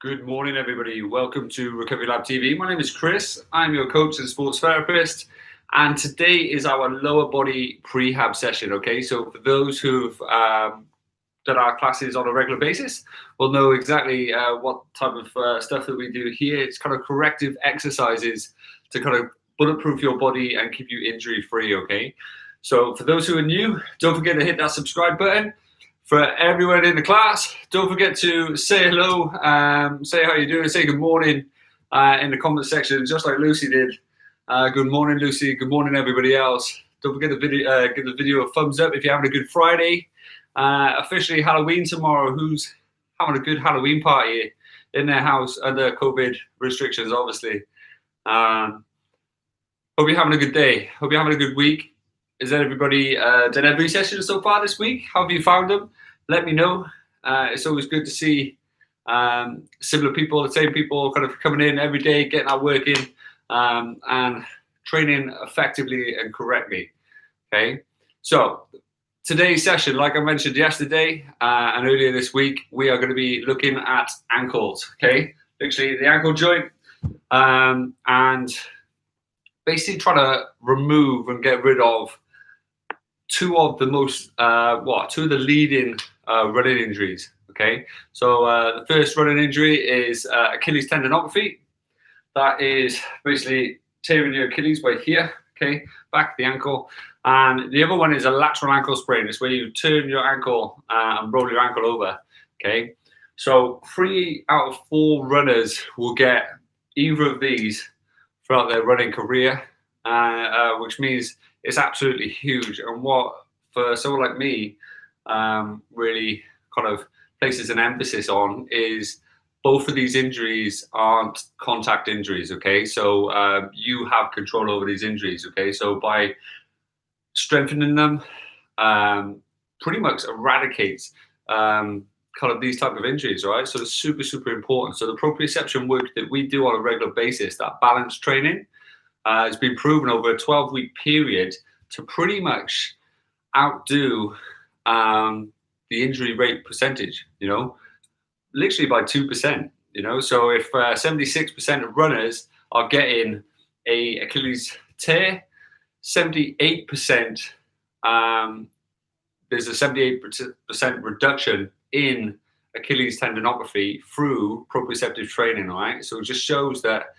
Good morning, everybody. Welcome to Recovery Lab TV. My name is Chris. I'm your coach and sports therapist. And today is our lower body prehab session, okay? So for those who've done our classes on a regular basis, will know exactly what type of stuff that we do here. It's kind of corrective exercises to kind of bulletproof your body and keep you injury-free, okay? So for those who are new, don't forget to hit that subscribe button. For everyone in the class, don't forget to say hello, say how you're doing, say good morning in the comment section, just like Lucy did. Good morning, Lucy. Good morning, everybody else. Don't forget to give the video a thumbs up if you're having a good Friday. Officially Halloween tomorrow. Who's having a good Halloween party in their house under COVID restrictions, obviously. Hope you're having a good day. Hope you're having a good week. Is that everybody done every session so far this week? How have you found them? Let me know. It's always good to see similar people, the same people kind of coming in every day, getting our work in and training effectively and correctly. Okay, so today's session, like I mentioned yesterday and earlier this week, we are going to be looking at ankles. Okay, literally the ankle joint and basically trying to remove and get rid of two of the leading running injuries. Okay, so the first running injury is Achilles tendinopathy. That is basically tearing your Achilles by here, okay, back of the ankle. And the other one is a lateral ankle sprain. It's where you turn your ankle and roll your ankle over, okay. So 3 out of 4 runners will get either of these throughout their running career, which means it's absolutely huge. And what, for someone like me, really kind of places an emphasis on is both of these injuries aren't contact injuries, okay? So you have control over these injuries, okay? So by strengthening them, pretty much eradicates kind of these type of injuries, right? So it's super, super important. So the proprioception work that we do on a regular basis, that balance training, has been proven over a 12-week period to pretty much outdo the injury rate percentage, literally by 2%, So if 76% of runners are getting a Achilles tear, 78%, there's a 78% reduction in Achilles tendinopathy through proprioceptive training, right? So it just shows that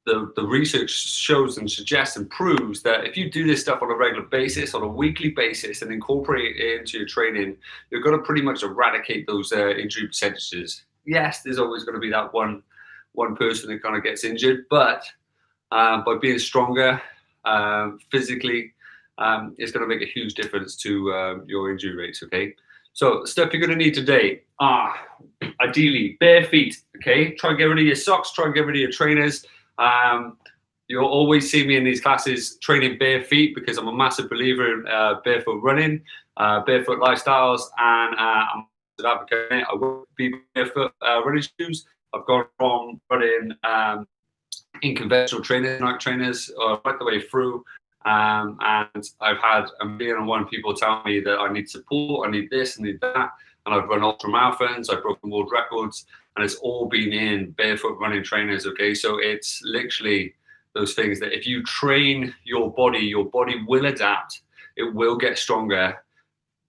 the research shows and suggests and proves that if you do this stuff on a regular basis, on a weekly basis, and incorporate it into your training, you're going to pretty much eradicate those injury percentages. Yes, there's always going to be that one person that kind of gets injured, but by being stronger physically, it's going to make a huge difference to your injury rates, okay? So stuff you're going to need today are ideally bare feet, okay? Try and get rid of your socks, try and get rid of your trainers. You'll always see me in these classes training bare feet because I'm a massive believer in barefoot running, barefoot lifestyles, and I'm an advocate. I will be barefoot running shoes. I've gone from running in conventional trainers, night trainers, right the way through. And I've had a million and one people tell me that I need support, I need this, I need that. And I've run ultra marathons, I've broken world records, and it's all been in barefoot running trainers, okay? So it's literally those things that if you train your body will adapt, it will get stronger,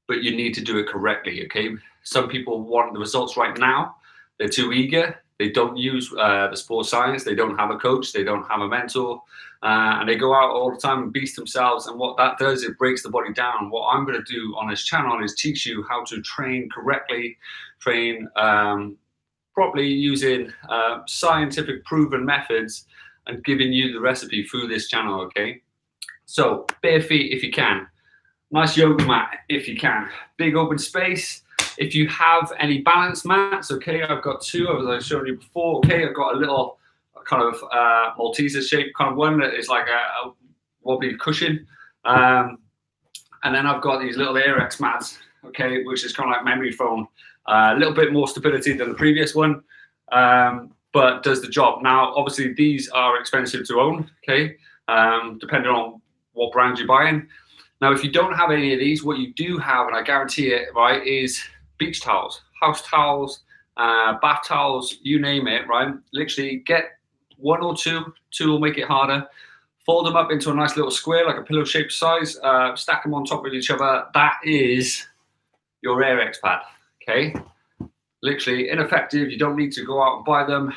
but you need to do it correctly, okay? Some people want the results right now. They're too eager. They don't use the sports science. They don't have a coach. They don't have a mentor. And they go out all the time and beast themselves. And what that does, it breaks the body down. What I'm going to do on this channel is teach you how to train correctly, train properly using scientific proven methods and giving you the recipe through this channel, okay? So bare feet if you can. Nice yoga mat if you can. Big open space. If you have any balance mats, okay, I've got 2, as I've shown you before, okay, I've got a little kind of Malteser shaped kind of one that is like a wobbly cushion. And then I've got these little Airex mats, okay, which is kind of like memory foam. A little bit more stability than the previous one, but does the job. Now, obviously, these are expensive to own, okay, depending on what brand you're buying. Now, if you don't have any of these, what you do have, and I guarantee it, right, is beach towels, house towels, bath towels, you name it, right? Literally get one or two. Two will make it harder. Fold them up into a nice little square, like a pillow-shaped size. Stack them on top of each other. That is your AirX pad, okay? Literally ineffective. You don't need to go out and buy them.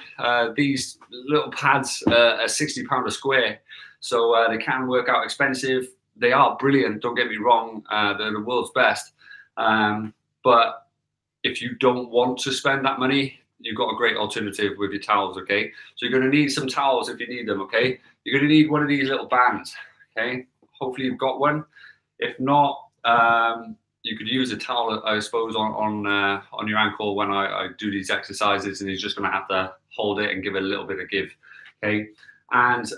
These little pads are £60 a square, so they can work out expensive. They are brilliant, don't get me wrong. They're the world's best. But if you don't want to spend that money, you've got a great alternative with your towels, okay? So you're going to need some towels if you need them, okay? You're going to need one of these little bands, okay? Hopefully you've got one. If not, you could use a towel, I suppose, on your ankle when I do these exercises, and you're just going to have to hold it and give it a little bit of give, okay? And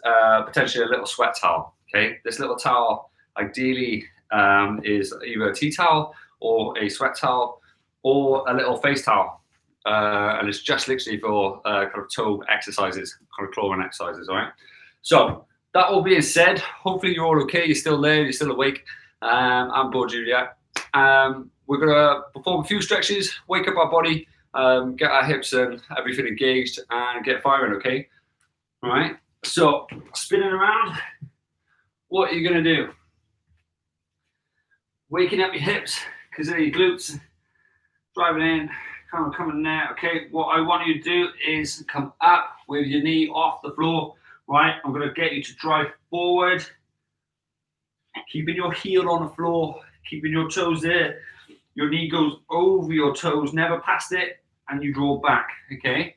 potentially a little sweat towel, okay? This little towel ideally is either a tea towel or a sweat towel or a little face towel. And it's just literally for kind of toe exercises, kind of clawing exercises, all right? So that all being said, hopefully you're all okay. You're still there, you're still awake. I'm bored you yet. We're gonna perform a few stretches, wake up our body, get our hips and everything engaged, and get firing, okay? All right, so spinning around, what are you gonna do? Waking up your hips, because they're your glutes, driving in, kind of coming there, okay? What I want you to do is come up with your knee off the floor, right? I'm gonna get you to drive forward, keeping your heel on the floor, keeping your toes there. Your knee goes over your toes, never past it, and you draw back, okay?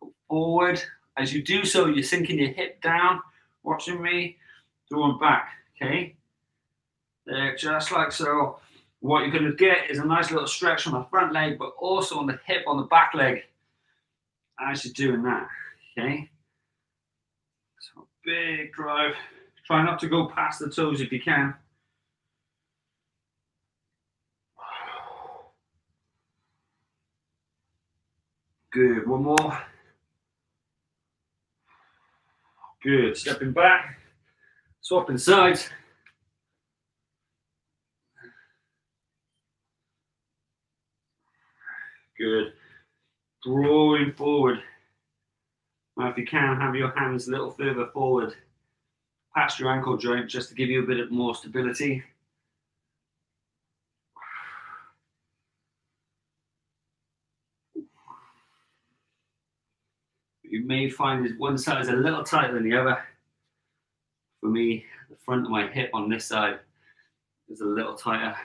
Go forward. As you do so, you're sinking your hip down, watching me, drawing back, okay? There, just like so. What you're gonna get is a nice little stretch on the front leg, but also on the hip, on the back leg, as you're doing that, okay? So big drive. Try not to go past the toes if you can. Good, one more. Good, stepping back, swapping sides. Good, drawing forward. Now if you can, have your hands a little further forward past your ankle joint just to give you a bit more stability. You may find that one side is a little tighter than the other. For me, the front of my hip on this side is a little tighter.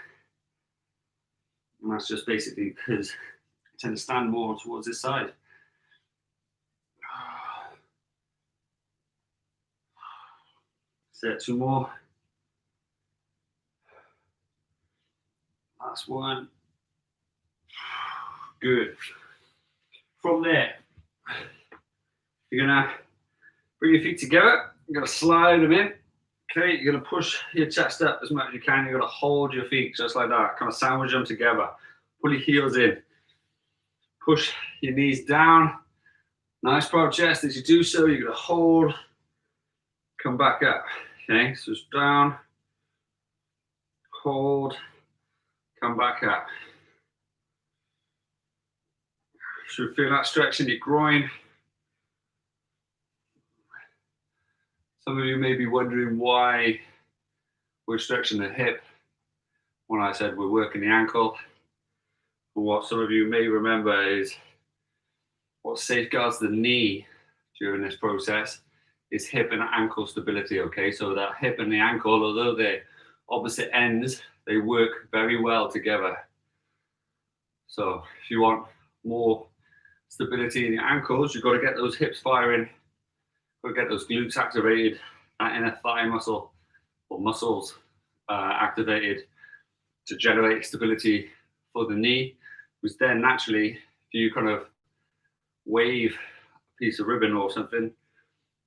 And that's just basically because I tend to stand more towards this side. Set two more. Last one. Good. From there, you're gonna bring your feet together. You're gonna slide them in. Okay, you're gonna push your chest up as much as you can. You're gonna hold your feet just like that. Kind of sandwich them together. Pull your heels in. Push your knees down. Nice proud chest. As you do so, you're gonna hold. Come back up. Okay, so it's down. Hold. Come back up. Should feel that stretch in your groin. Some of you may be wondering why we're stretching the hip when I said we're working the ankle. But what some of you may remember is what safeguards the knee during this process is hip and ankle stability, okay? So that hip and the ankle, although they're opposite ends, they work very well together. So if you want more stability in your ankles, you've got to get those hips firing. We'll get those glutes activated, that inner thigh muscle or muscles activated to generate stability for the knee, which then naturally, if you kind of wave a piece of ribbon or something,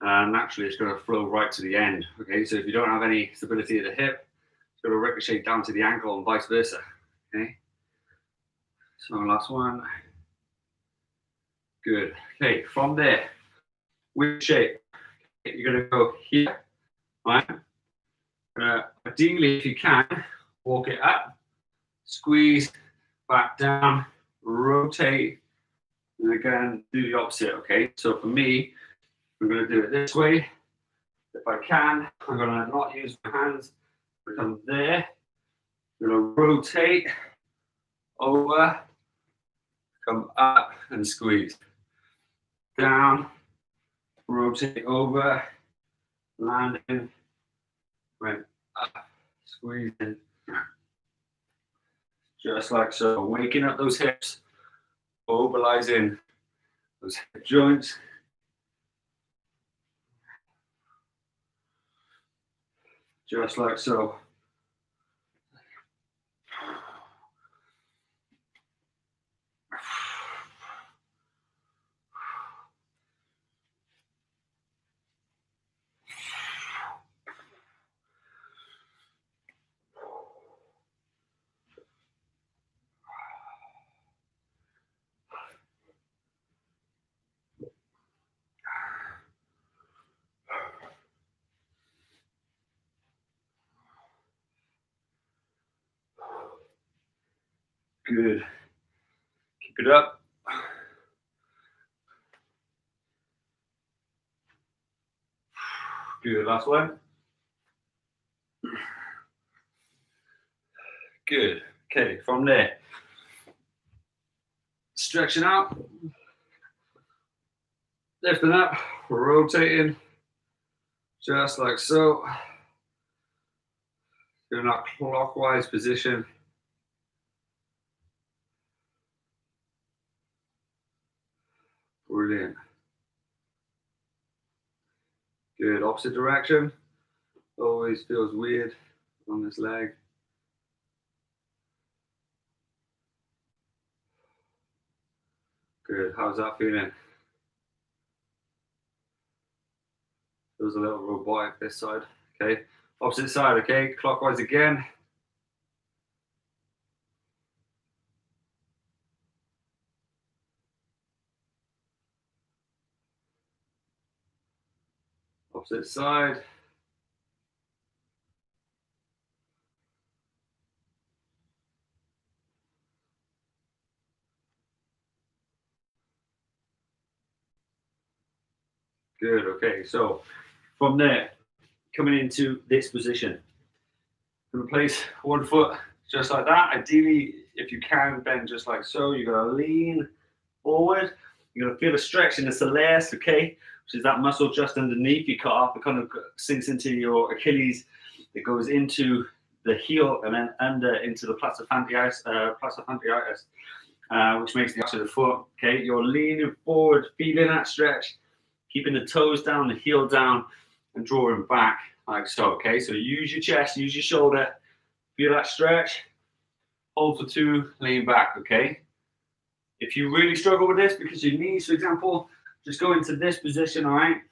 naturally it's going to flow right to the end. Okay, so if you don't have any stability at the hip, it's going to ricochet down to the ankle and vice versa. Okay, so last one. Good. Okay, from there, with shape. You're going to go here, right? Ideally, if you can, walk it up, squeeze, back down, rotate, And again, do the opposite, okay? So for me, I'm going to do it this way. If I can, I'm going to not use my hands. Come there. I'm going to rotate over, come up and squeeze. Down, rotate over, landing, went up, squeezing. Just like so, waking up those hips, mobilizing those hip joints. Just like so. Good. Keep it up. Good. Last one. Good. Okay, from there, stretching out, lifting up, rotating, just like so. In a clockwise position. Brilliant. Good. Opposite direction. Always feels weird on this leg. Good. How's that feeling? Feels a little robotic this side. Okay. Opposite side. Okay. Clockwise again. Opposite side. Good. Okay. So from there, coming into this position, I'm gonna place one foot just like that. Ideally, if you can, bend just like so. You're gonna lean forward. You're gonna feel a stretch in the soleus, okay, which is that muscle just underneath your calf. It kind of sinks into your Achilles. It goes into the heel and then under into the plantar fasciitis, which makes the arch of the foot. Okay, you're leaning forward, feeling that stretch, keeping the toes down, the heel down, and drawing back like so. Okay, so use your chest, use your shoulder, feel that stretch. Hold for 2, lean back. Okay. If you really struggle with this because your knees, for example, just go into this position. All right.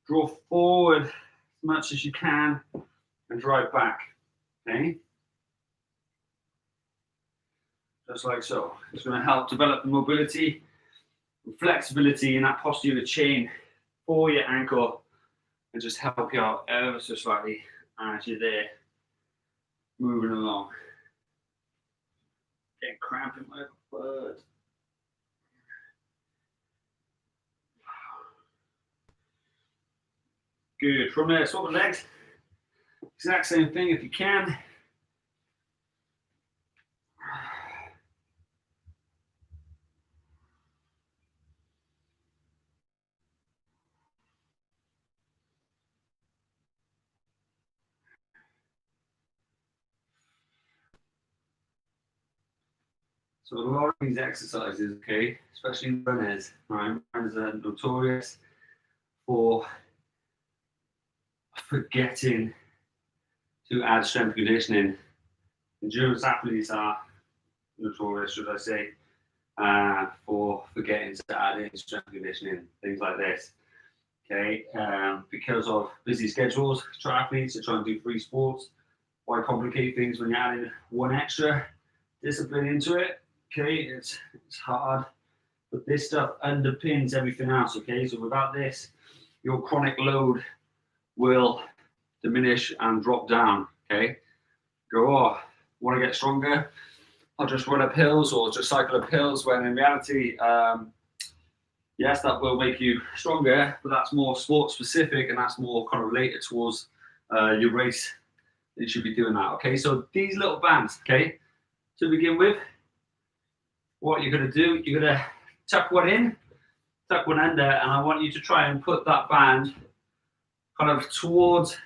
Draw forward as much as you can and drive back. Okay. Just like so. It's going to help develop the mobility and flexibility in that posterior chain for your ankle and just help you out ever so slightly as you're there moving along. Getting cramp in my foot. Good. From there, swap the legs. Exact same thing if you can. So a lot of these exercises, okay, especially in runners, right? Runners are notorious for forgetting to add strength conditioning. Endurance athletes are notorious, should I say, for forgetting to add in strength conditioning, things like this. Okay, because of busy schedules, triathletes are trying to do 3 sports. Why complicate things when you're adding one extra discipline into it? Okay, it's hard, but this stuff underpins everything else. Okay, so without this, your chronic load will diminish and drop down. Okay, go, oh, want to get stronger? I'll just run up hills or just cycle up hills. When in reality, Yes, that will make you stronger, but that's more sport specific and that's more kind of related towards your race. You should be doing that. Okay, so these little bands, okay, to begin with, what you're going to do, you're going to tuck one in, tuck one under, and I want you to try and put that band kind of towards,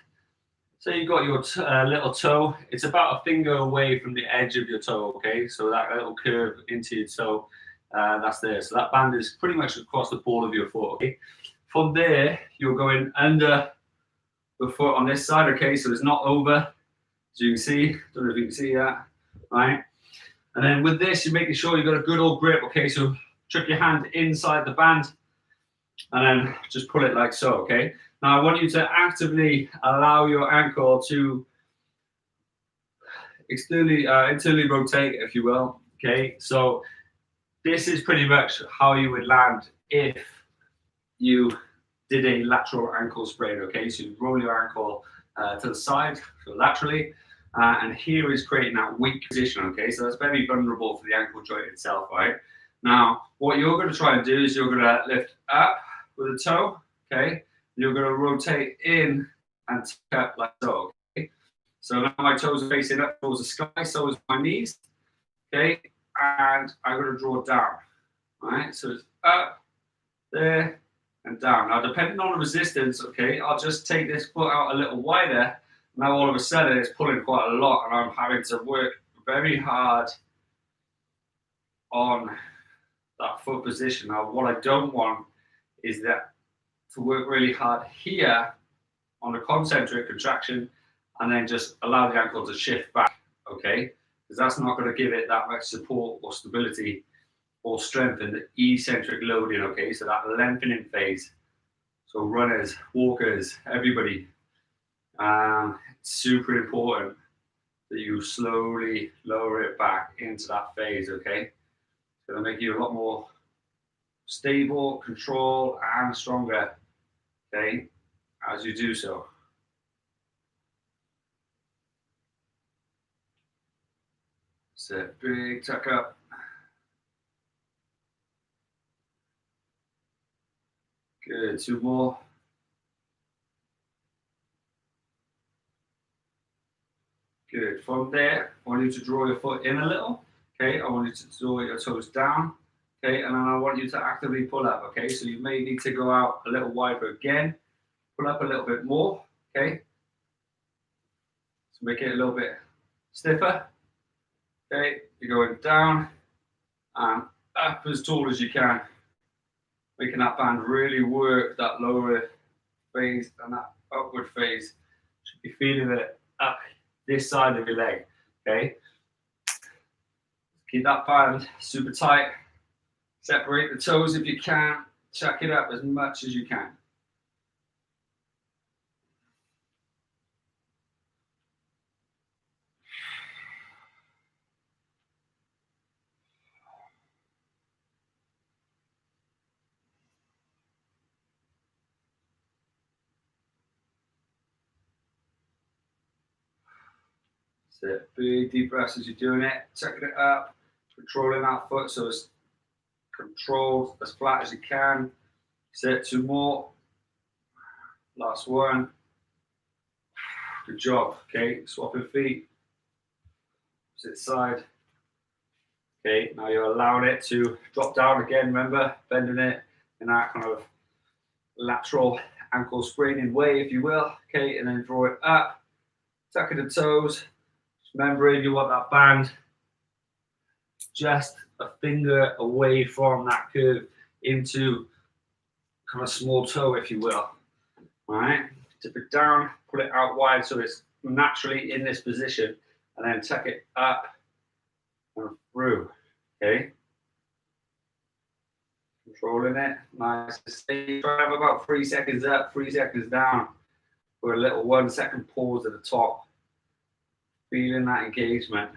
so you've got your little toe, it's about a finger away from the edge of your toe, okay? So that little curve into your toe, that's there. So that band is pretty much across the ball of your foot, okay? From there, you're going under the foot on this side, okay? So it's not over, as you can see. Don't know if you can see that, right? And then with this, you're making sure you've got a good old grip, okay? So chuck your hand inside the band and then just pull it like so, okay? Now I want you to actively allow your ankle to internally rotate, if you will, okay? So this is pretty much how you would land if you did a lateral ankle sprain, okay? So you roll your ankle to the side, so laterally, and here is creating that weak position, okay? So that's very vulnerable for the ankle joint itself, right? Now, what you're going to try and do is you're going to lift up with the toe, okay? You're going to rotate in and tuck up like so, okay? So now my toes are facing up towards the sky, so is my knees, okay? And I'm going to draw down, all right? So it's up, there, and down. Now, depending on the resistance, okay, I'll just take this foot out a little wider. Now, all of a sudden, it's pulling quite a lot, and I'm having to work very hard on that foot position. Now, what I don't want is that to work really hard here on the concentric contraction and then just allow the ankle to shift back, okay? Because that's not going to give it that much support or stability or strength in the eccentric loading, okay? So that lengthening phase. So runners, walkers, everybody, it's super important that you slowly lower it back into that phase, okay? It's going to make you a lot more stable, control, and stronger, okay, as you do so. So big tuck up. Good, two more. Good. From there, I want you to draw your foot in a little. Okay, I want you to draw your toes down. Okay, and then I want you to actively pull up. Okay, so you may need to go out a little wider again. Pull up a little bit more. Okay, so make it a little bit stiffer. Okay, you're going down and up as tall as you can, making that band really work that lower phase and that upward phase. Should be feeling it up this side of your leg. Okay, keep that band super tight. Separate the toes if you can. Chuck it up as much as you can. So big deep breaths as you're doing it. Chucking it up. Controlling that foot so it's controlled as flat as you can. Set two more. Last one. Good job. Okay, swapping feet. Opposite side. Okay, now you're allowing it to drop down again. Remember, bending it in that kind of lateral ankle spraining way, if you will. Okay, and then draw it up. Tucking the toes. Just remembering you want that band just a finger away from that curve into kind of small toe, if you will. All right, tip it down, pull it out wide so it's naturally in this position, and then tuck it up and through. Okay, controlling it, nice. Stay. Try to have about 3 seconds up, 3 seconds down, for a little 1 second pause at the top. Feeling that engagement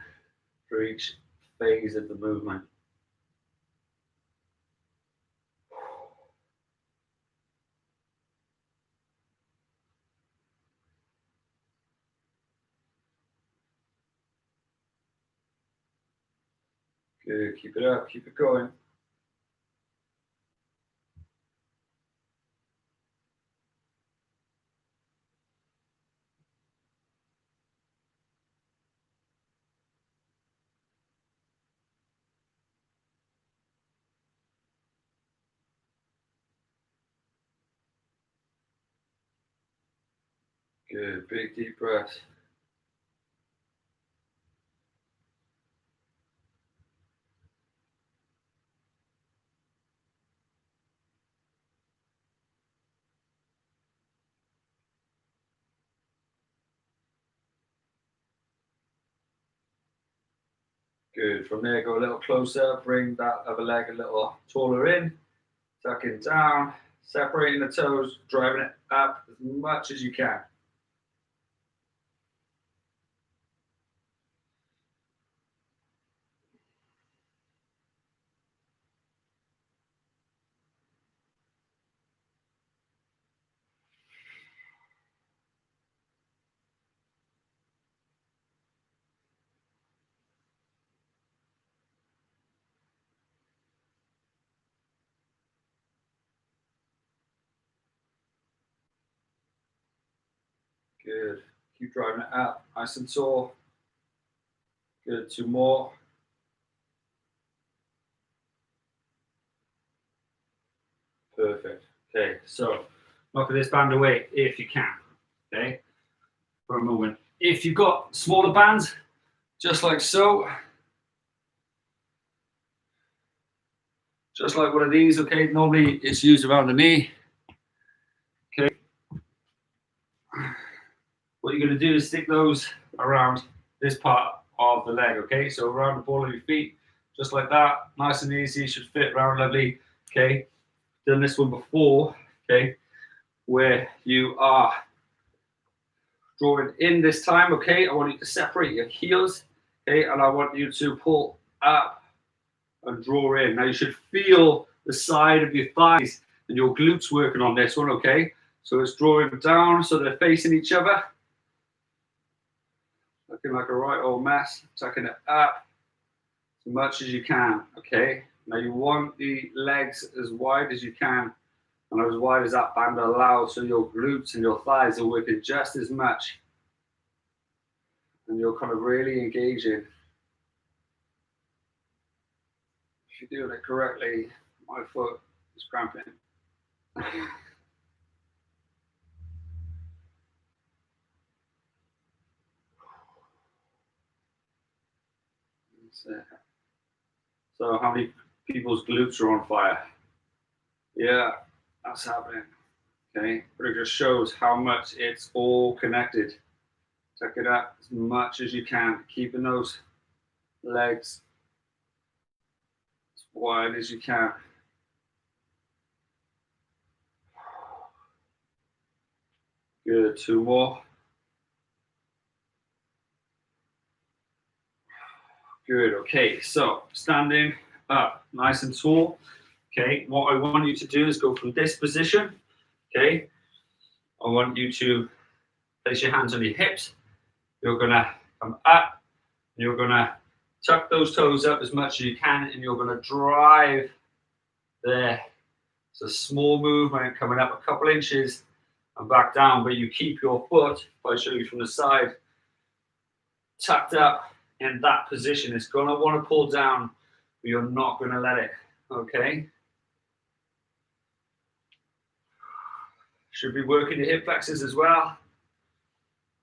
for each phase of the movement. Good, keep it up, keep it going. Good, big deep breath. Good. From there, go a little closer. Bring that other leg a little taller in. Tuck it down. Separating the toes. Driving it up as much as you can. Good. Keep driving it up. Nice and tall. Good. 2 more. Perfect. Okay, so knock this band away if you can. Okay, for a moment. If you've got smaller bands, just like so, just like one of these. Okay, normally it's used around the knee. Okay, what you're going to do is stick those around this part of the leg. Okay, so around the ball of your feet, just like that, nice and easy. Should fit around lovely. Okay, done this one before. Okay, where you are drawing in this time. Okay, I want you to separate your heels. Okay, and I want you to pull up and draw in. Now you should feel the side of your thighs and your glutes working on this one. Okay, so it's drawing down so they're facing each other, looking like a right old mess. Tucking it up as much as you can. Okay, now you want the legs as wide as you can and as wide as that band allows, so your glutes and your thighs are working just as much and you're kind of really engaging. If you're doing it correctly, my foot is cramping. That's it. So how many people's glutes are on fire? Yeah, that's happening. Okay, but it just shows how much it's all connected. Tuck it up as much as you can, keeping those legs as wide as you can. Good, 2 more. Good, okay, so standing up nice and tall. Okay, what I want you to do is go from this position. Okay, I want you to place your hands on your hips. You're gonna come up, you're gonna tuck those toes up as much as you can, and you're gonna drive there. It's a small movement coming up a couple inches and back down, but you keep your foot, if I show you from the side, tucked up in that position. It's gonna want to pull down, but you're not gonna let it, okay? Should be working your hip flexors as well.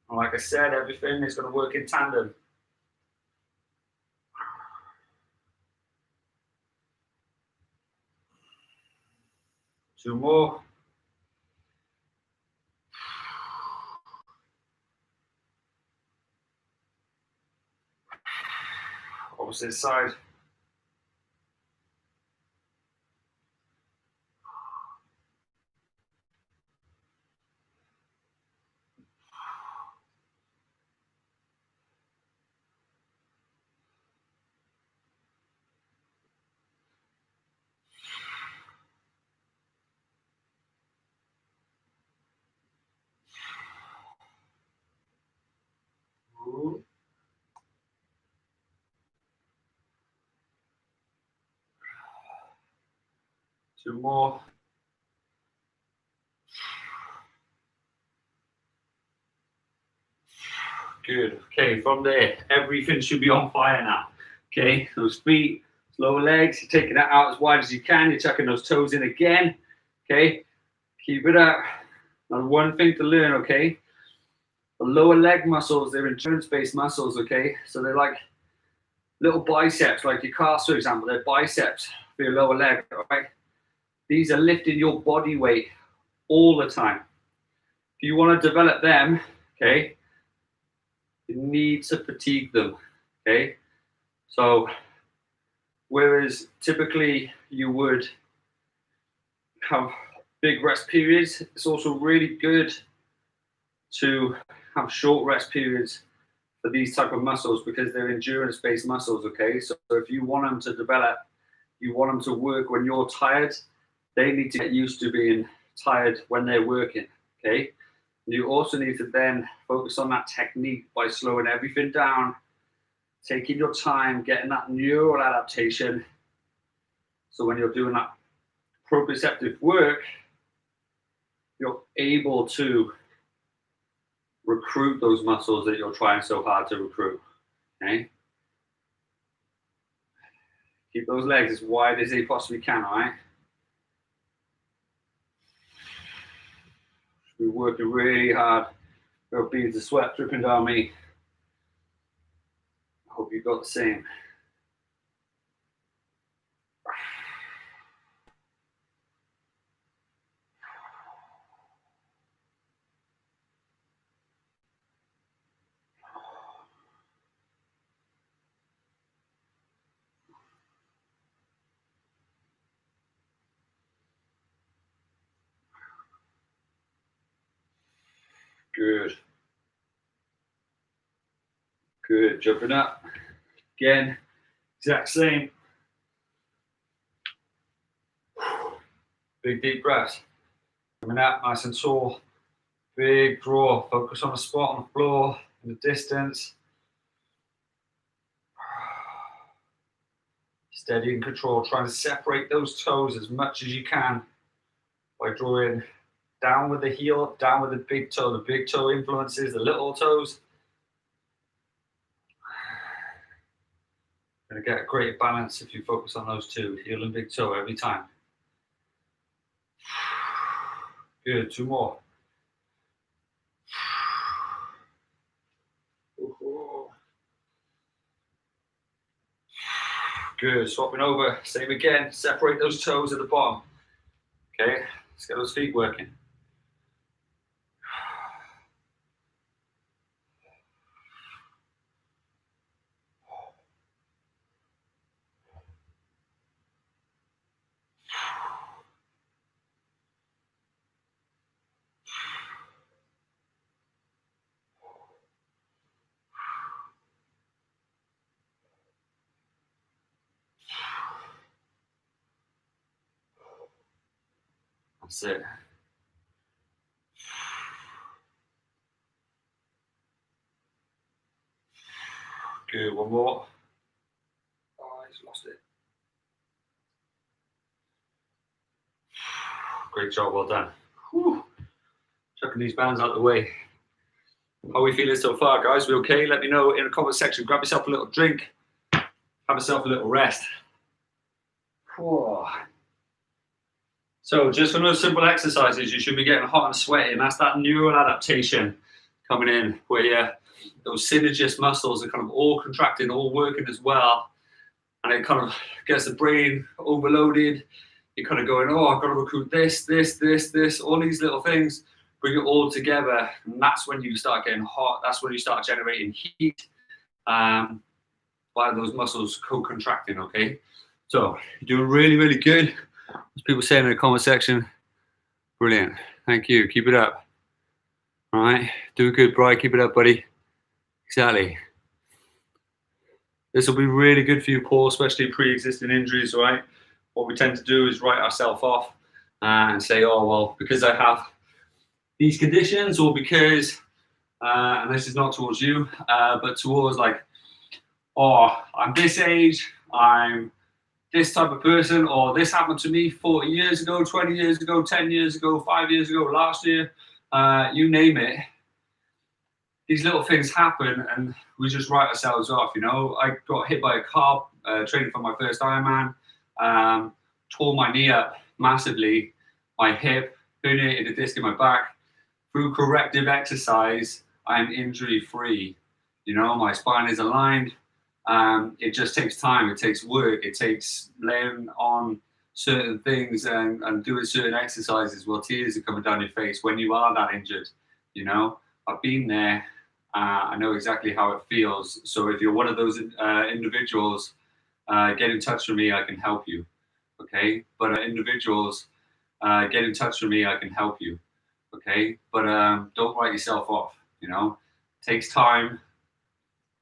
And like I said, everything is gonna work in tandem. 2 more. Opposite side. Ooh. 2 more. Good. Okay, from there, everything should be on fire now. Okay, those feet, lower legs, you're taking that out as wide as you can. You're tucking those toes in again. Okay, keep it up. Now, one thing to learn, okay, The lower leg muscles, they're endurance-based muscles, okay? So they're like little biceps, like your calves, for example, they're biceps for your lower leg, all right? These are lifting your body weight all the time. If you want to develop them, okay, you need to fatigue them, okay? So whereas typically you would have big rest periods, it's also really good to have short rest periods for these type of muscles because they're endurance-based muscles, okay? So if you want them to develop, you want them to work when you're tired, they need to get used to being tired when they're working, okay? You also need to then focus on that technique by slowing everything down, taking your time, getting that neural adaptation. So when you're doing that proprioceptive work, you're able to recruit those muscles that you're trying so hard to recruit, okay? Keep those legs as wide as they possibly can, all right? We're working really hard. There are beads of sweat dripping down me. I hope you got the same. Good. Good. Jumping up. Again, exact same. Big deep breaths. Coming up nice and tall. Big draw. Focus on a spot on the floor in the distance. Steady and control. Trying to separate those toes as much as you can by drawing down with the heel, down with the big toe. The big toe influences the little toes. You're going to get a great balance if you focus on those two, heel and big toe every time. Good, two more. Good, swapping over, same again, separate those toes at the bottom. Okay, let's get those feet working. That's it. Good, one more. Oh, I just lost it. Great job, well done. Whew. Chucking these bands out the way. How are we feeling so far, guys? We okay? Let me know in the comment section. Grab yourself a little drink. Have yourself a little rest. Whew. So just for those simple exercises, you should be getting hot and sweaty, and that's that neural adaptation coming in, where those synergist muscles are kind of all contracting, all working as well, and it kind of gets the brain overloaded. You're kind of going, oh, I've got to recruit this, all these little things, bring it all together, and that's when you start getting hot. That's when you start generating heat by those muscles co-contracting, okay? So you're doing really, really good. As people saying in the comment section, brilliant. Thank you. Keep it up. All right. Doing good, Brian. Keep it up, buddy. Exactly. This will be really good for you, Paul, especially pre-existing injuries, right? What we tend to do is write ourselves off and say, oh, well, because I have these conditions, or because, and this is not towards you, but towards like, oh, I'm this age, I'm this type of person, or this happened to me 40 years ago, 20 years ago, 10 years ago, 5 years ago, last year, you name it. These little things happen and we just write ourselves off, you know. I got hit by a car training for my first Ironman, tore my knee up massively, my hip, herniated a disc in my back. Through corrective exercise, I'm injury free. You know, my spine is aligned. It just takes time. It takes work. It takes laying on certain things and doing certain exercises while tears are coming down your face when you are that injured. You know, I've been there. I know exactly how it feels. So if you're one of those individuals, get in touch with me. I can help you. Okay, but individuals, get in touch with me. I can help you. Okay, but don't write yourself off. You know, it takes time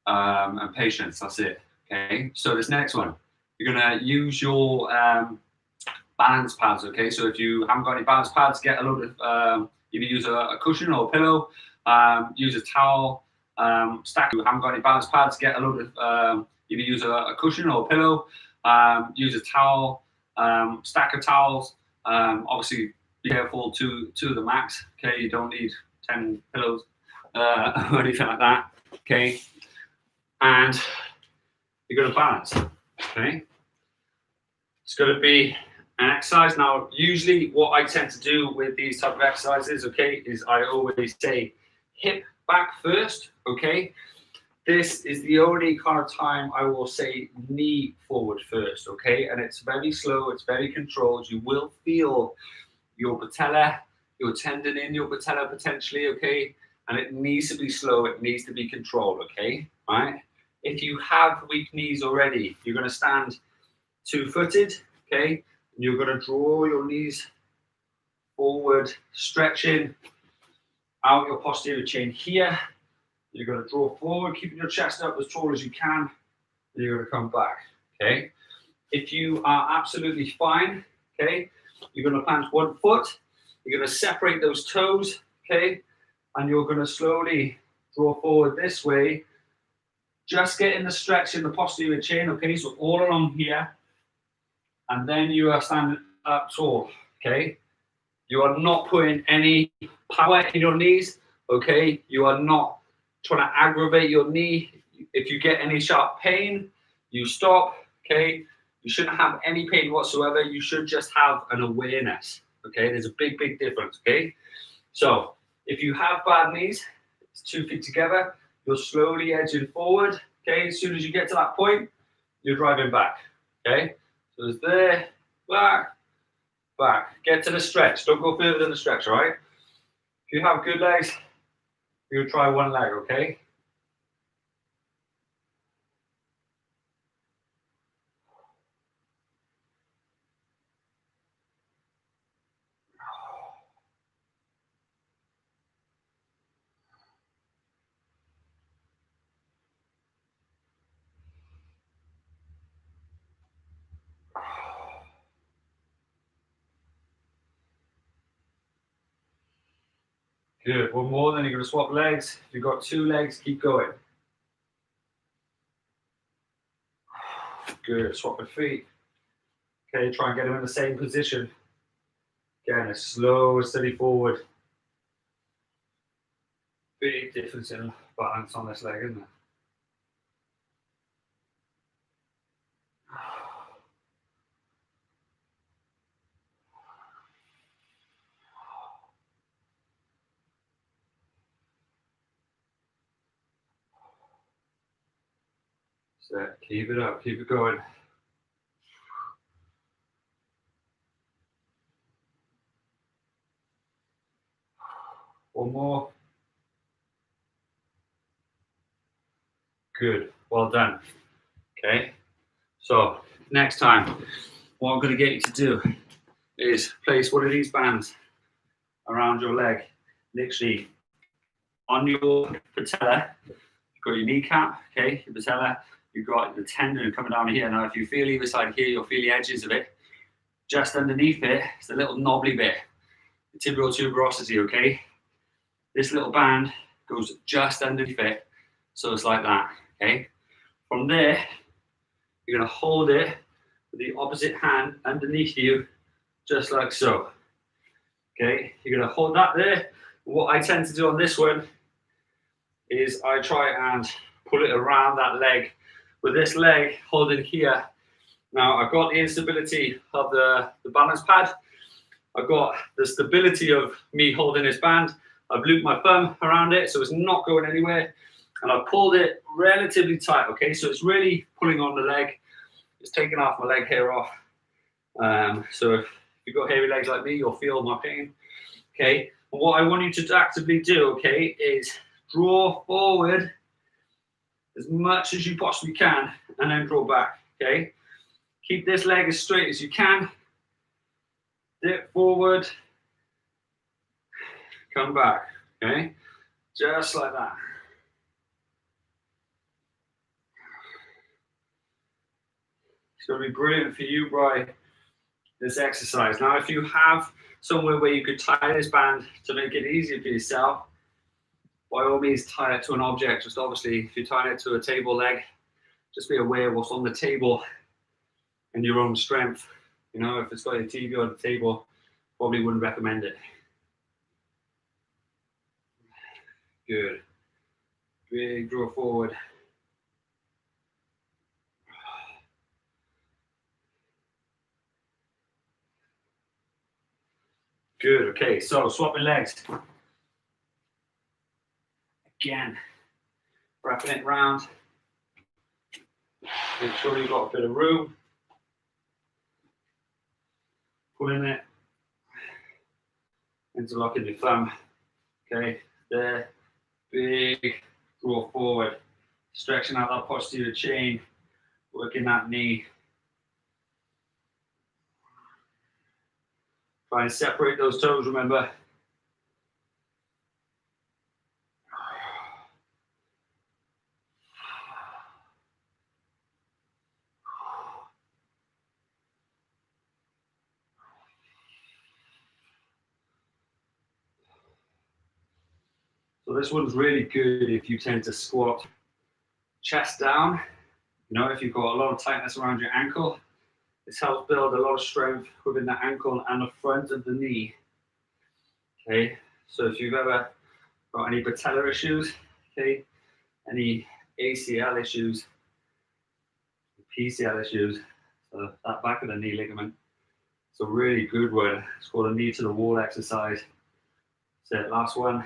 and patience. That's it. Okay, so this next one, you're gonna use your balance pads. Okay, so if you haven't got any balance pads, get a load of either use a cushion or a pillow, use a towel, stack. If you haven't got any balance pads, get a load of either use a cushion or a pillow, use a towel, stack of towels. Obviously, be careful to the max. Okay, you don't need 10 pillows or anything like that. Okay, and you're going to balance. Okay, it's going to be an exercise. Now, usually what I tend to do with these type of exercises, okay, is I always say hip back first. Okay, this is the only kind of time I will say knee forward first. Okay, and it's very slow, it's very controlled. You will feel your patella, your tendon in your patella potentially. Okay, and it needs to be slow, it needs to be controlled. Okay, right. If you have weak knees already, you're going to stand two-footed. Okay, and you're going to draw your knees forward, stretching out your posterior chain here. You're going to draw forward, keeping your chest up as tall as you can, and you're going to come back. Okay, if you are absolutely fine, okay, you're going to plant one foot, you're going to separate those toes, okay, and you're going to slowly draw forward this way, just getting the stretch in the posterior chain. Okay, so all along here, and then you are standing up tall. Okay, you are not putting any power in your knees. Okay, you are not trying to aggravate your knee. If you get any sharp pain, you stop. Okay, you shouldn't have any pain whatsoever. You should just have an awareness. Okay, there's a big difference. Okay, so if you have bad knees, it's 2 feet together, you're slowly edging forward. Okay, as soon as you get to that point, you're driving back. Okay, so it's there, back, back. Get to the stretch. Don't go further than the stretch. All right. If you have good legs, you try one leg. Okay. Good. One more, then you're going to swap legs. If you've got 2 legs, keep going. Good. Swap the feet. Okay, try and get them in the same position. Again, a slow, steady forward. Big difference in balance on this leg, isn't it? So keep it up, keep it going. One more. Good. Well done. Okay. So next time, what I'm going to get you to do is place one of these bands around your leg, literally on your patella. You've got your kneecap, okay, your patella. You've got the tendon coming down here. Now, if you feel either side here, you'll feel the edges of it. Just underneath it, it's a little knobbly bit, the tibial tuberosity, okay? This little band goes just underneath it, so it's like that, okay? From there, you're going to hold it with the opposite hand underneath you, just like so. Okay, you're going to hold that there. What I tend to do on this one is I try and pull it around that leg. With this leg holding here, now I've got the instability of the balance pad. I've got the stability of me holding this band, I've looped my thumb around it, so it's not going anywhere. And I've pulled it relatively tight, okay? So it's really pulling on the leg. It's taking half my leg hair off. So if you've got hairy legs like me, you'll feel my pain, okay? And what I want you to actively do, okay, is draw forward as much as you possibly can and then draw back, okay? Keep this leg as straight as you can. Dip forward, come back, okay? Just like that. It's going to be brilliant for you, Bri, this exercise. Now, if you have somewhere where you could tie this band to make it easier for yourself, by all means tie it to an object. Just obviously, if you're tying it to a table leg, just be aware of what's on the table and your own strength. You know, if it's got your TV on the table, probably wouldn't recommend it. Good. Big draw forward. Good, okay, so swapping legs. Again, wrapping it round. Make sure you've got a bit of room. Pulling it. Interlocking your thumb. Okay, there. Big draw forward. Stretching out that posterior chain. Working that knee. Try and separate those toes, remember. So this one's really good if you tend to squat chest down. You know, if you've got a lot of tightness around your ankle, this helps build a lot of strength within the ankle and the front of the knee. Okay, so if you've ever got any patellar issues, okay, any ACL issues, PCL issues, so that back of the knee ligament, it's a really good one. It's called a knee to the wall exercise. So last one.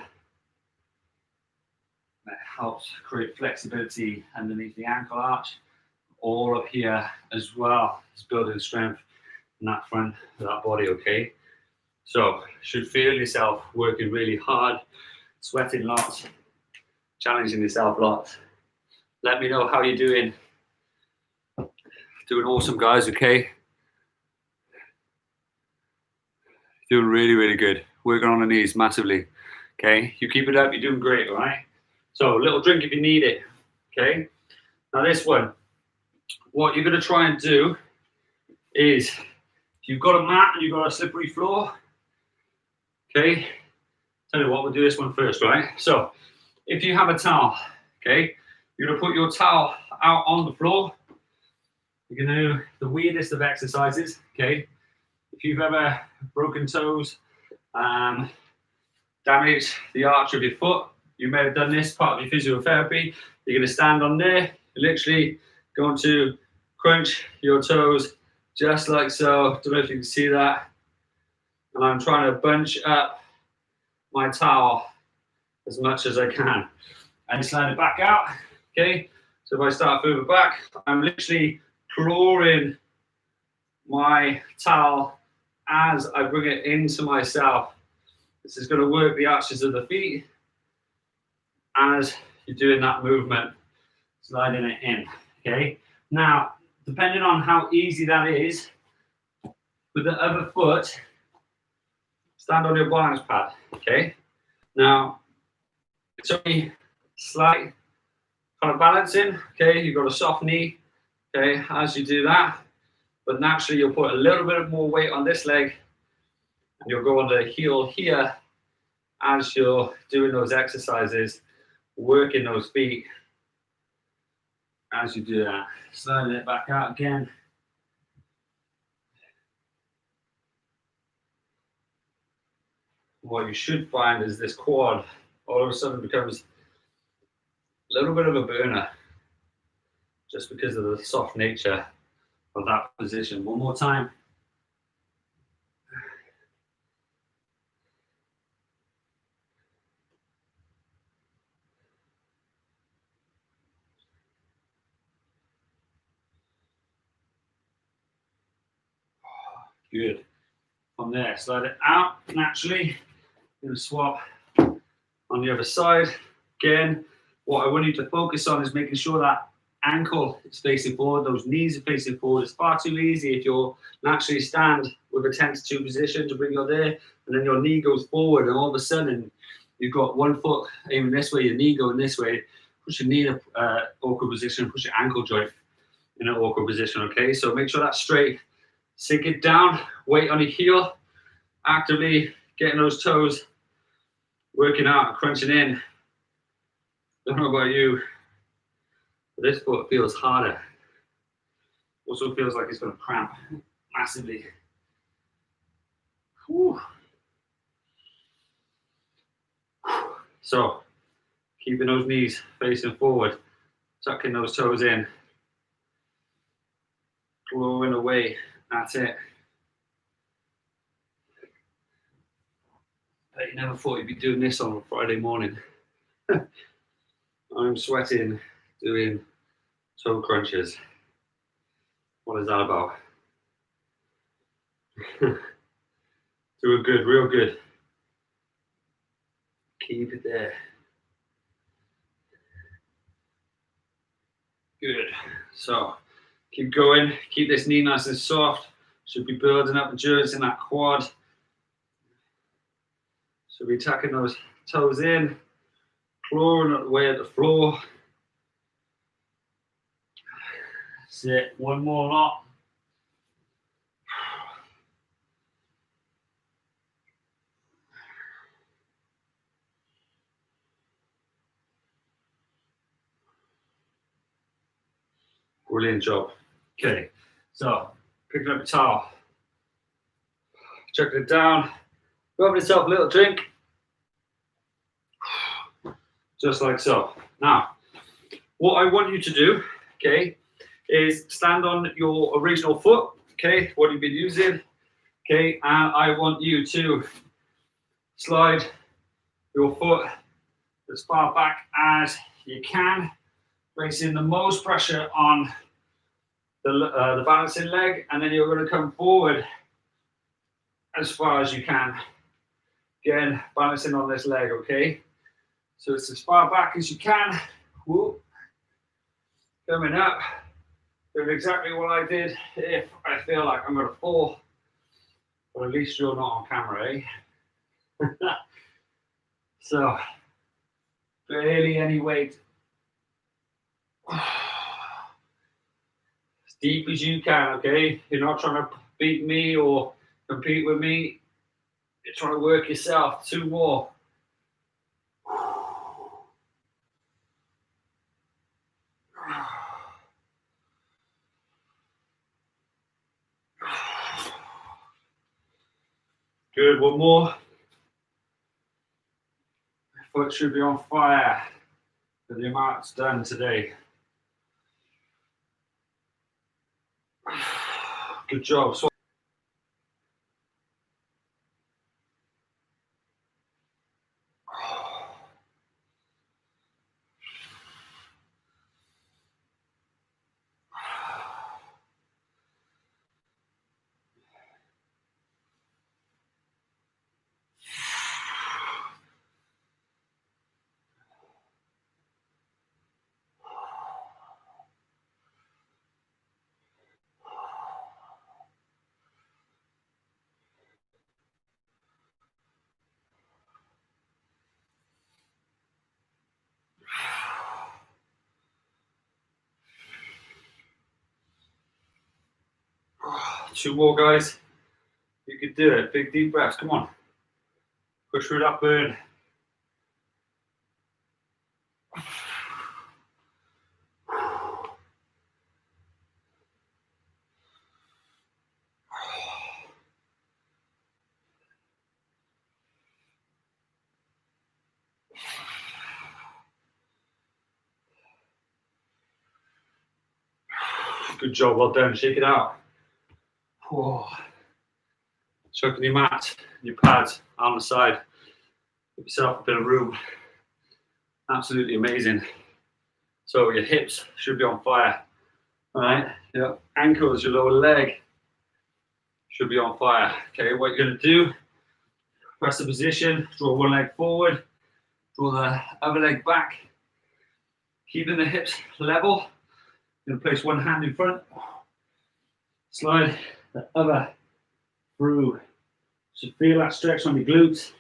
That helps create flexibility underneath the ankle arch, all up here as well. It's building strength in that front of that body, okay? So, should feel yourself working really hard, sweating lots, challenging yourself lots. Let me know how you're doing. Doing awesome, guys, okay? Doing really, really good. Working on the knees massively, okay? You keep it up, you're doing great, all right? So, a little drink if you need it, okay? Now this one, what you're gonna try and do is, if you've got a mat and you've got a slippery floor, okay? Tell you what, we'll do this one first, right? So, if you have a towel, okay? You're gonna put your towel out on the floor. You're gonna do the weirdest of exercises, okay? If you've ever broken toes, damaged the arch of your foot, you may have done this part of your physiotherapy. You're going to stand on there. You're literally going to crunch your toes just like so. Don't know if you can see that. And I'm trying to bunch up my towel as much as I can. And slide it back out. Okay. So if I start further back, I'm literally clawing my towel as I bring it into myself. This is going to work the arches of the feet as you're doing that movement, sliding it in, okay? Now, depending on how easy that is, with the other foot, stand on your balance pad, okay? Now, it's only slight kind of balancing, okay? You've got a soft knee, okay, as you do that, but naturally you'll put a little bit more weight on this leg, and you'll go on the heel here as you're doing those exercises, working those feet as you do that. Sliding it back out again. What you should find is this quad all of a sudden becomes a little bit of a burner just because of the soft nature of that position. One more time. Good. From there, slide it out naturally. Going to swap on the other side. Again, what I want you to focus on is making sure that ankle is facing forward, those knees are facing forward. It's far too easy if you're naturally stand with a 10 to 2 position to bring you there, and then your knee goes forward, and all of a sudden you've got one foot aiming this way, your knee going this way. Push your knee in an awkward position, push your ankle joint in an awkward position, okay? So make sure that's straight. Sink it down, weight on your heel, actively getting those toes, working out and crunching in. Don't know about you, but this foot feels harder. Also feels like it's going to cramp massively. Whew. So, keeping those knees facing forward, tucking those toes in, glowing away, that's it. Bet you never thought you'd be doing this on a Friday morning. I'm sweating doing toe crunches. What is that about? Doing good, real good. Keep it there. Good. So keep going. Keep this knee nice and soft. Should be building up endurance in that quad. So be tucking those toes in, clawing away at the floor. That's it. One more lot. Brilliant job. Okay, so picking up the towel, chucking it down, rubbing yourself a little drink, just like so. Now, what I want you to do, okay, is stand on your original foot, okay, what you've been using, okay, and I want you to slide your foot as far back as you can, placing the most pressure on the balancing leg, and then you're going to come forward as far as you can. Again, balancing on this leg, okay? So it's as far back as you can. Whoop. Coming up. Doing exactly what I did if I feel like I'm going to fall. But at least you're not on camera, eh? So, barely any weight. As deep as you can, okay? You're not trying to beat me or compete with me. You're trying to work yourself. 2 more. Good, 1 more. Foot should be on fire for the amount it's done today. Good job. Two more, guys. You can do it. Big deep breaths. Come on. Push through that burn. Good job. Well done. Shake it out. Whoa. Chucking your mat, your pads on the side. Give yourself a bit of room. Absolutely amazing. So your hips should be on fire. All right. Your ankles, your lower leg. Should be on fire. Okay, what you're going to do, press the position, draw one leg forward, draw the other leg back, keeping the hips level. You're going to place one hand in front, slide the other through. So feel that stretch on your glutes,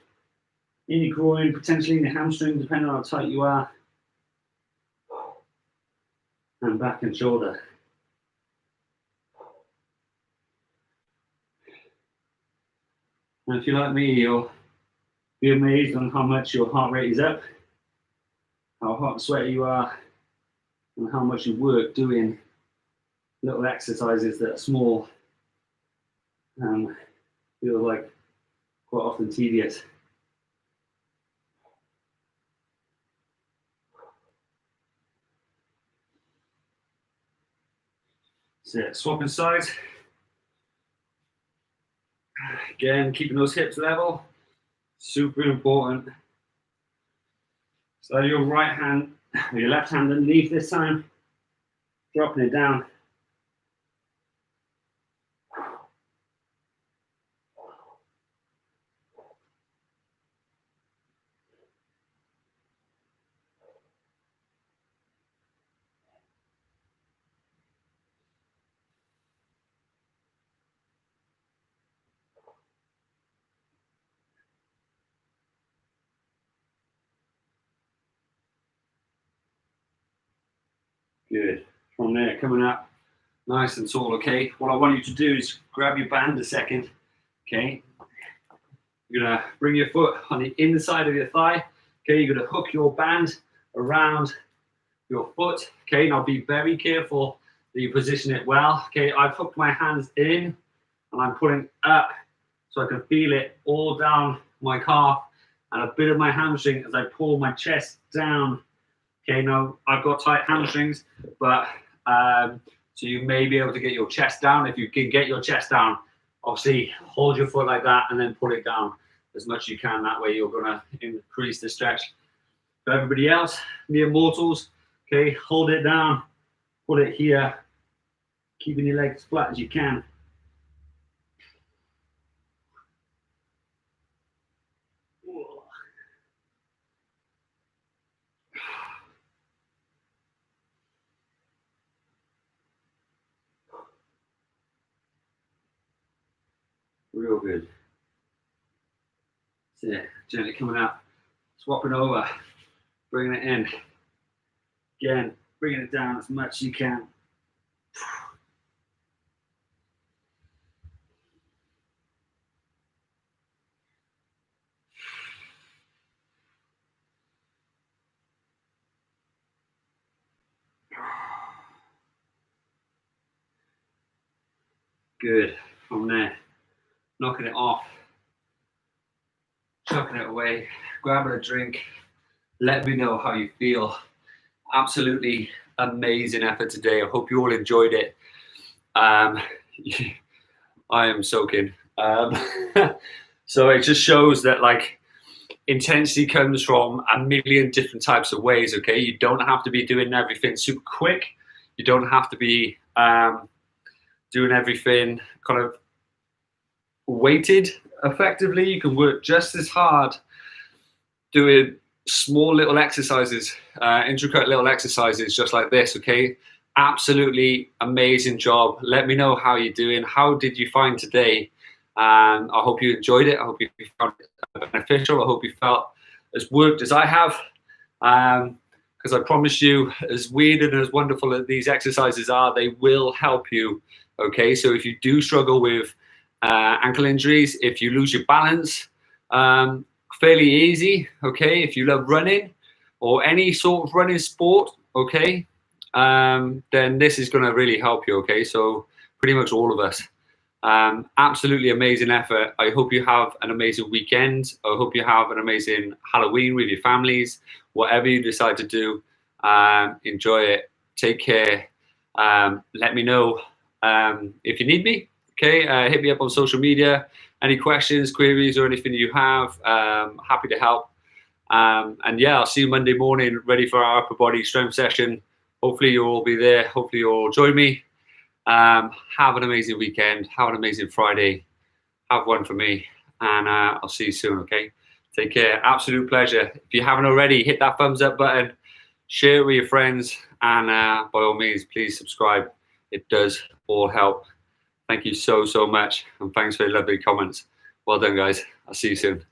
in your groin, potentially in your hamstring, depending on how tight you are. And back and shoulder. And if you're like me, you'll be amazed on how much your heart rate is up, how hot and sweaty you are, and how much you work doing little exercises that are small and feel like quite often tedious. So swapping sides. Again, keeping those hips level, super important. Slide your right hand, or your left hand underneath this time, dropping it down. Good. From there, coming up nice and tall, okay? What I want you to do is grab your band a second, okay? You're gonna bring your foot on the inside of your thigh, okay? You're gonna hook your band around your foot, okay? Now be very careful that you position it well, okay? I've hooked my hands in and I'm pulling up so I can feel it all down my calf and a bit of my hamstring as I pull my chest down. Okay, now I've got tight hamstrings, but so you may be able to get your chest down. If you can get your chest down, obviously hold your foot like that and then pull it down as much as you can. That way you're gonna increase the stretch. For everybody else, mere mortals, okay, hold it down, pull it here, keeping your legs flat as you can. Real good. That's it. Gently coming up, swapping over, bringing it in. Again, bringing it down as much as you can. Good. From there, knocking it off, chucking it away, grabbing a drink. Let me know how you feel. Absolutely amazing effort today. I hope you all enjoyed it. I am soaking. So it just shows that like intensity comes from a million different types of ways. Okay, you don't have to be doing everything super quick. You don't have to be doing everything kind of weighted effectively. You can work just as hard doing small little exercises, intricate little exercises just like this, okay? Absolutely amazing job. Let me know how you're doing. How did you find today? I hope you enjoyed it. I hope you found it beneficial. I hope you felt as worked as I have. Because I promise you, as weird and as wonderful as these exercises are, they will help you, okay? So if you do struggle with ankle injuries, if you lose your balance, fairly easy, okay? If you love running or any sort of running sport, okay, then this is going to really help you, okay? So pretty much all of us. Absolutely amazing effort. I hope you have an amazing weekend. I hope you have an amazing Halloween with your families. Whatever you decide to do, enjoy it. Take care. Let me know if you need me. Okay, hit me up on social media. Any questions, queries, or anything you have, happy to help. And yeah, I'll see you Monday morning, ready for our upper body strength session. Hopefully you'll all be there. Hopefully you'll all join me. Have an amazing weekend. Have an amazing Friday. Have one for me, and I'll see you soon. Okay, take care. Absolute pleasure. If you haven't already, hit that thumbs up button, share it with your friends, and by all means, please subscribe. It does all help. Thank you so much, and thanks for your lovely comments. Well done, guys. I'll see you soon.